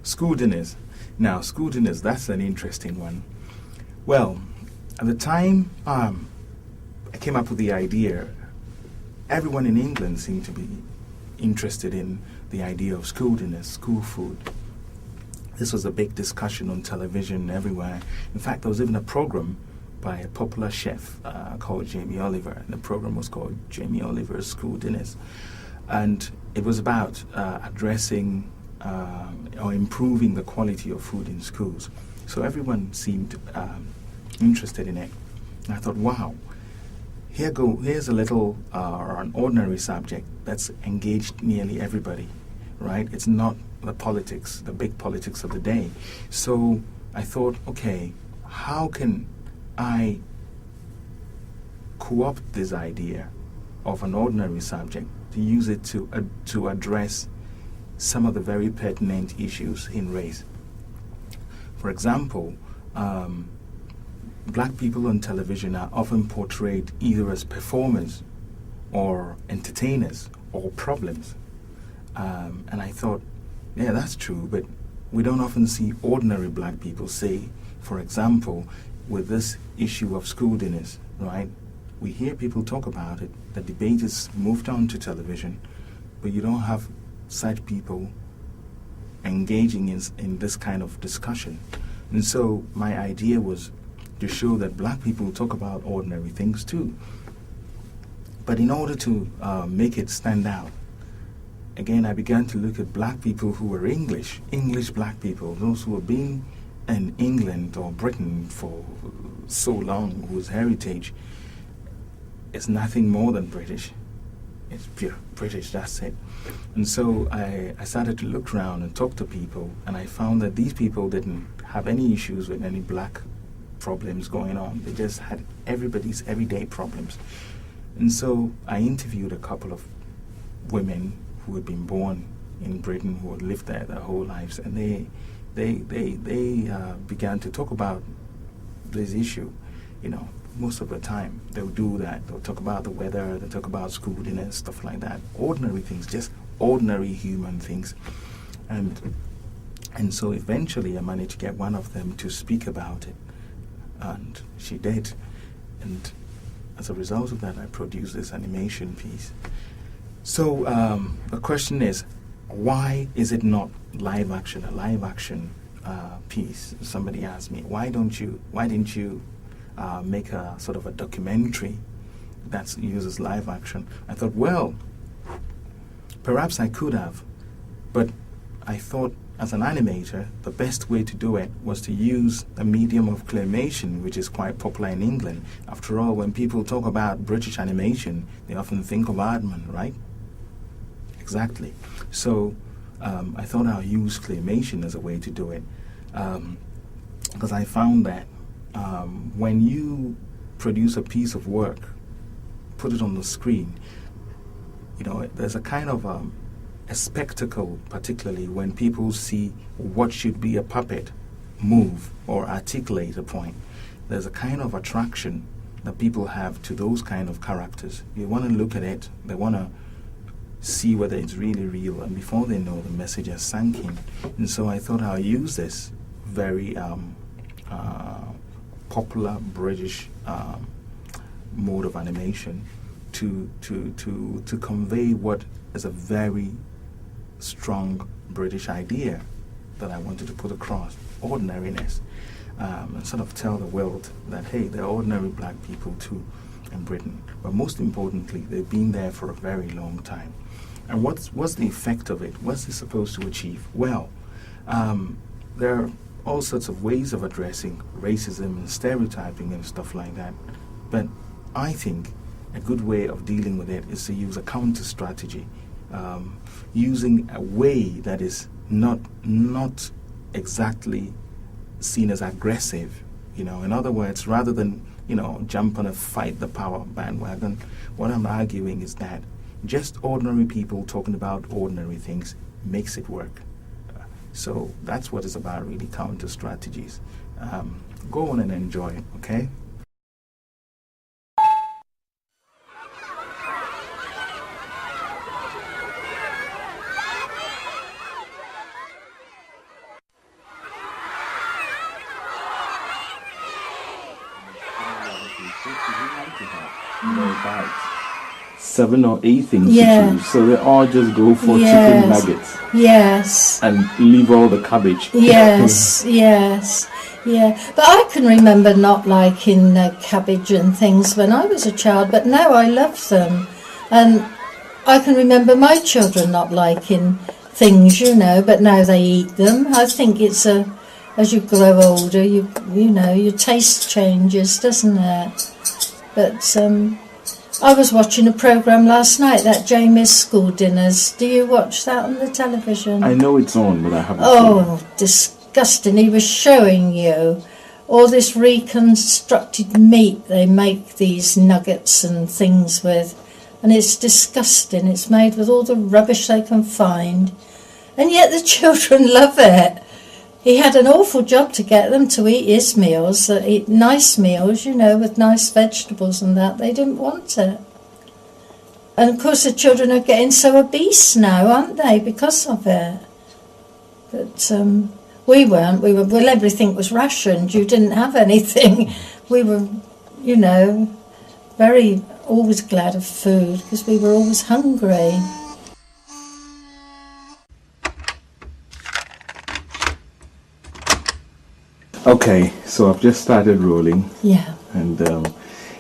School dinners. Now, school dinners, that's an interesting one. Well, at the time I came up with the idea, everyone in England seemed to be interested in the idea of school dinners, school food. This was a big discussion on television everywhere. In fact, there was even a program by a popular chef called Jamie Oliver. And the program was called Jamie Oliver's School Dinners. And it was about addressing or improving the quality of food in schools. So everyone seemed interested in it. And I thought, wow, here's a little an ordinary subject that's engaged nearly everybody, right? It's not the politics, the big politics of the day. So I thought, okay, how can I co-opt this idea of an ordinary subject to use it to address some of the very pertinent issues in race? For example, black people on television are often portrayed either as performers or entertainers or problems. And I thought, yeah, that's true, but we don't often see ordinary black people say, for example, with this issue of school dinners, right? We hear people talk about it, the debate is moved on to television, but you don't have such people engaging in this kind of discussion. And so my idea was to show that black people talk about ordinary things too. But in order to make it stand out, again, I began to look at black people who were English black people, those who have been in England or Britain for so long, whose heritage is nothing more than British. It's pure British, that's it. And so I started to look around and talk to people, and I found that these people didn't have any issues with any black problems going on. They just had everybody's everyday problems. And so I interviewed a couple of women who had been born in Britain, who had lived there their whole lives, and they began to talk about this issue. You know, most of the time they'll do that. They'll talk about the weather, they'll talk about school dinners, stuff like that. Ordinary things, just ordinary human things. And so eventually I managed to get one of them to speak about it, and she did. And as a result of that, I produced this animation piece. So the question is, why is it not live action, a live action piece? Somebody asked me, why didn't you make a sort of a documentary that uses live action? I thought, well, perhaps I could have, but I thought as an animator, the best way to do it was to use a medium of claymation, which is quite popular in England. After all, when people talk about British animation, they often think of Aardman, right? Exactly. So I thought I'll use claymation as a way to do it, because I found that when you produce a piece of work, put it on the screen, you know, there's a kind of a spectacle, particularly when people see what should be a puppet move or articulate a point. There's a kind of attraction that people have to those kind of characters. You want to look at it, they want to see whether it's really real, and before they know, the message has sunk in. And so I thought I'll use this very popular British mode of animation to convey what is a very strong British idea that I wanted to put across, ordinariness, and sort of tell the world that, hey, there are ordinary black people too in Britain, but most importantly, they've been there for a very long time. And what's the effect of it? What's it supposed to achieve? Well, there are all sorts of ways of addressing racism and stereotyping and stuff like that, but I think a good way of dealing with it is to use a counter strategy, using a way that is not exactly seen as aggressive. You know, in other words, rather than, you know, jump on a fight the power bandwagon, what I'm arguing is that just ordinary people talking about ordinary things makes it work. So that's what it's about, really, counter strategies. Go on and enjoy it, okay? about 7 or 8 things Yeah. to choose. So they all just go for Yes. chicken nuggets Yes. and leave all the cabbage. Yes, yes, yeah. But I can remember not liking cabbage and things when I was a child, but now I love them. And I can remember my children not liking things, you know, but now they eat them. I think it's as you grow older, you know, your taste changes, doesn't it? But I was watching a programme last night, that Jamie's School Dinners. Do you watch that on the television? I know it's on, but I haven't seen it. Oh, disgusting. He was showing you all this reconstructed meat they make these nuggets and things with. And it's disgusting. It's made with all the rubbish they can find. And yet the children love it. He had an awful job to get them to eat his meals, eat nice meals, you know, with nice vegetables and that. They didn't want it. And of course the children are getting so obese now, aren't they, because of it. But we weren't. Well, everything was rationed. You didn't have anything. We were, you know, always glad of food because we were always hungry. Okay, so I've just started rolling. Yeah. And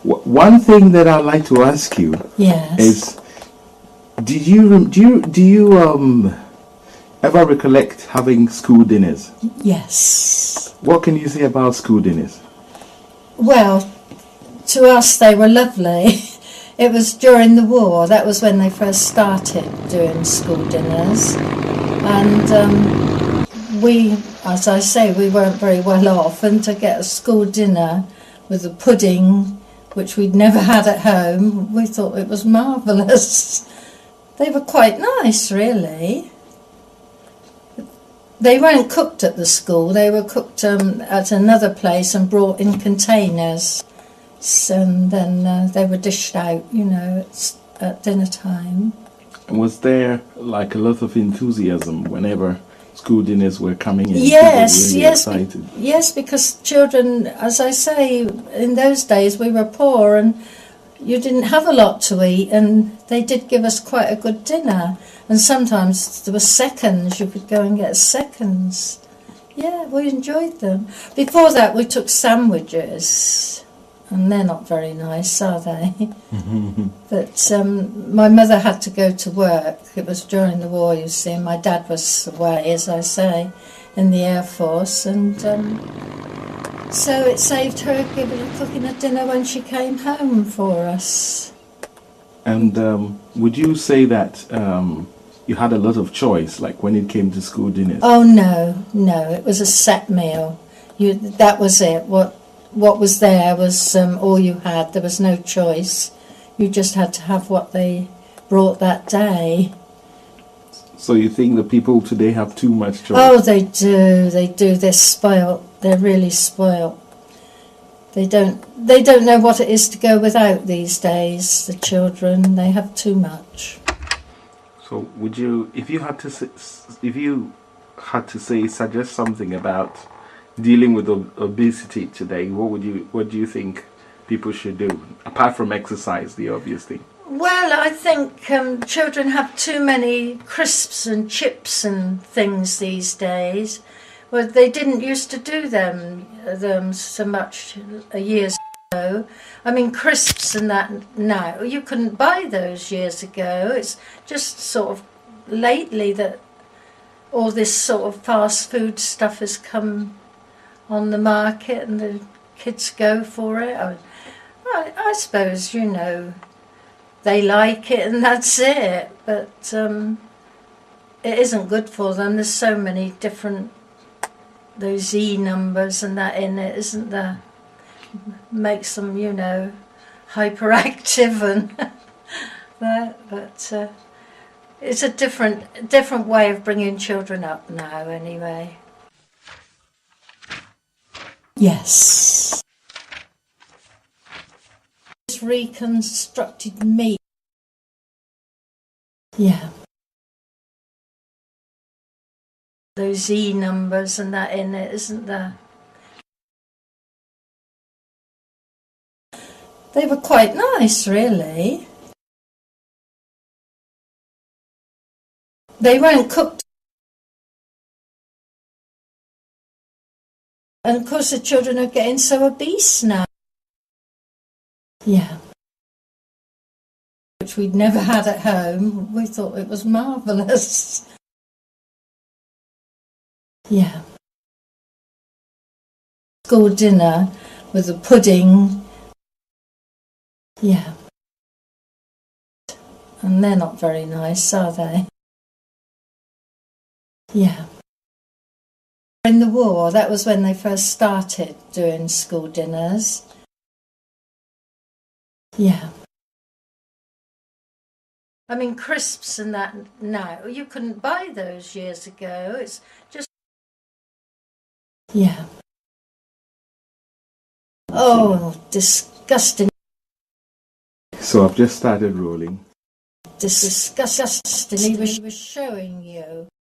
one thing that I'd like to ask you Yes. is, do you ever recollect having school dinners? Yes. What can you say about school dinners? Well, to us they were lovely. It was during the war. That was when they first started doing school dinners. And we, as I say, we weren't very well off. And to get a school dinner with a pudding, which we'd never had at home, we thought it was marvellous. They were quite nice, really. They weren't cooked at the school. They were cooked at another place and brought in containers. And then they were dished out, you know, at dinner time. And was there like a lot of enthusiasm whenever school dinners were coming in? Yes, really yes, excited? yes, because children, as I say, in those days we were poor and you didn't have a lot to eat, and they did give us quite a good dinner. And sometimes there were seconds, you could go and get seconds. Yeah, we enjoyed them. Before that we took sandwiches, and they're not very nice, are they? But my mother had to go to work. It was during the war, you see, and my dad was away, as I say, in the Air Force, and so it saved her cooking a dinner when she came home for us. And would you say that you had a lot of choice, like when it came to school dinners? Oh no, it was a set meal. That was it. What was there was all you had. There was no choice. You just had to have what they brought that day. So you think the people today have too much choice? Oh, they do. They're spoilt. They're really spoilt. They don't know what it is to go without these days. The children, they have too much. So would you, if you had to suggest something about dealing with obesity today, what do you think people should do, apart from exercise, the obvious thing? Well, I think children have too many crisps and chips and things these days. Well, they didn't used to do them so much years ago. I mean, crisps and that now, you couldn't buy those years ago. It's just sort of lately that all this sort of fast food stuff has come on the market and the kids go for it. I suppose, you know, they like it and that's it, but it isn't good for them. There's so many different, those E numbers and that in it, isn't there? Makes them, you know, hyperactive and that, but it's a different way of bringing children up now anyway. Yes. It's reconstructed meat. Yeah. Those E numbers and that in it, isn't there? They were quite nice, really. They weren't cooked. And of course the children are getting so obese now. Yeah. Which we'd never had at home. We thought it was marvellous. Yeah. School dinner with a pudding. Yeah. And they're not very nice, are they? Yeah. In the war, that was when they first started doing school dinners. Yeah. I mean, crisps and that now, you couldn't buy those years ago. It's just... Yeah. Oh, disgusting. So I've just started rolling. Disgusting. He was showing you.